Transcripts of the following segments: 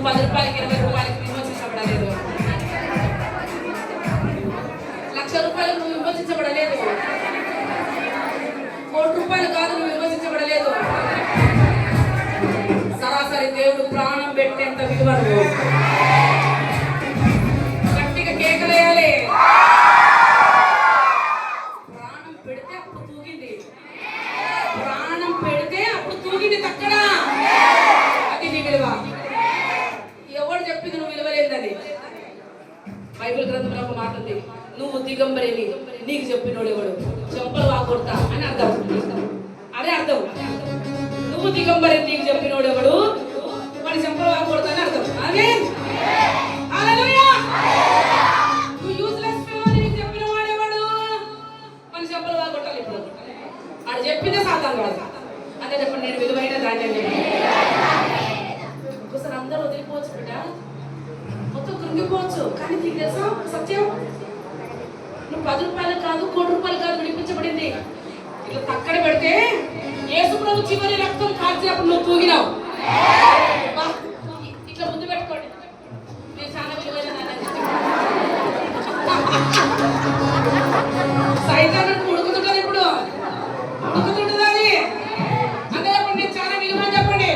10 రూపాయలకి 20 రూపాయలకి విమోచించబడలేదు. 1,00,000 రూపాయలకు నువ్వు విమోచించబడలేదు. 1,00,00,000 రూపాయలు కాదు నువ్వు విమోచించబడలేదు. సరాసరి దేవుడు ప్రాణం పెట్టేంత విలువ నువ్వు. గట్టిగా కేకలేయాలి. ప్రాణం పెడితే అప్పుడు తూగింది. ప్రాణం పెడితే అప్పుడు తూగింది తక్కడ. అది నీ విలువ. ఎవడు చెప్పింది నువ్వు విలువలేదని? బైబిల్ గ్రంథంలో ఒక మాట ఉంది, నువ్వు దిగంబరిని నీకు చెప్పినోడు ఎవడు, చెంపలు వాకొడతా అని అర్థం. అదే అర్థం. నువ్వు దిగంబరిని నీకు చెప్పినోడు ఎవడు, వాడి చెంపలు వాకొడతా అని అర్థం. అదే హల్లెలూయా. నువ్వు యూజ్లెస్ ఫెలో అని నీకు చెప్పిన వాడెవడు, వాడి చెంపలు వాకొట్టాలి. ఇప్పుడు ఆడు చెప్పిందే సాతాను కాదు. అదే చెప్పండి, నేను విలువైన దాన్ని అని చెప్పి ఒకసారి అందరూ వదిలిపోవచ్చు బిడ్డ, మొత్తం కృంగిపోవచ్చు. కానీ నీకు తెలుసా సత్యం, నువ్వు 10 రూపాయలు కాదు 1,00,00,000 రూపాయలు కాదు విడిపించబడింది. ఇట్లా తక్కడ పెడితే యేసు ప్రభు చివరి రక్తం కాల్చినప్పుడు నువ్వు తూగినావు. ఇట్లా ముందు పెట్టుకోండి, నేను చాలా విలువైన సైతానికి ఉడుకుతుంటది. ఇప్పుడు ఉడుకుతుంటుంది అది. అదే చెప్పండి, నేను చాలా విలువ చెప్పండి.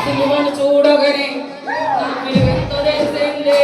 సిలువను చూడగానే నాకు విలువ ఎంతో తెలిసిందే.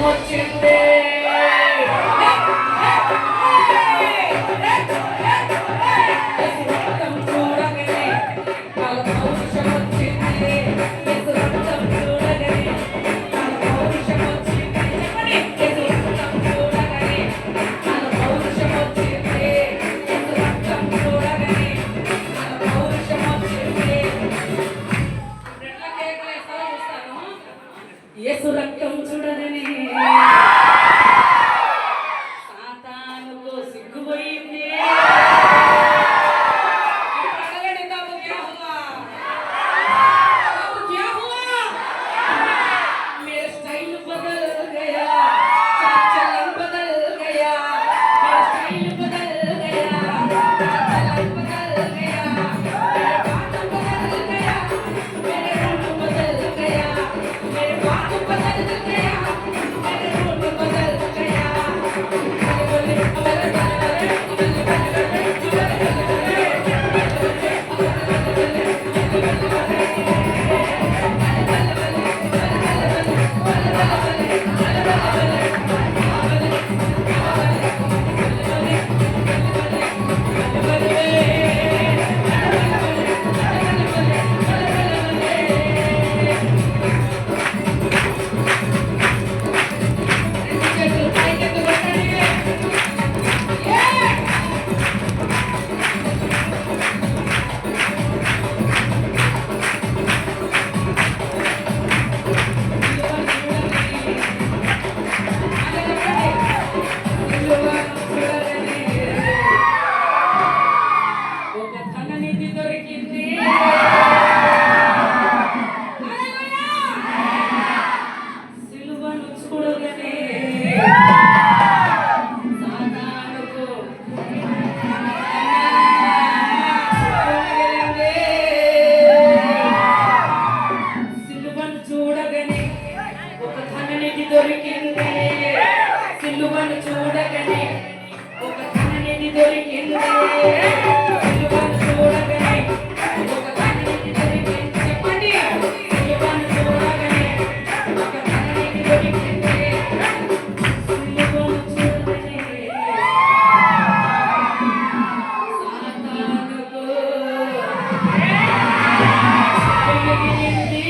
వచ్చింది. పోయింది अड़गड़े तब क्या हुआ तब क्या हुआ मेरा स्टाइल बदल गया चलन बदल गया मेरा स्टाइल बदल गया चलन बदल गया मेरे बात बदल गया मेरे रूप बदल गया मेरे बात बदल गया मेरे रूप बदल गया సిలువను చూడగానే ఒక ధననిధి దొరికింది సిలువను చూడగానే ఒక ధననిధి దొరికింది చెప్పండి సిలువను చూడగానే ఒక ధననిధి దొరికింది సిలువను చూడగానే సాతానుకు మిగిలింది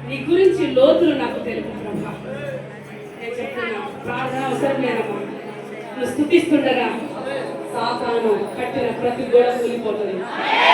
నీ గురించి లోతులు నాకు తెలుపుతున్నా నేను చెప్తున్నా ప్రార్థన అవసరం లేదమ్మా నువ్వు స్తుతిస్తుండగా సాతాను కట్టిన ప్రతి గోడ కూలిపోతుంది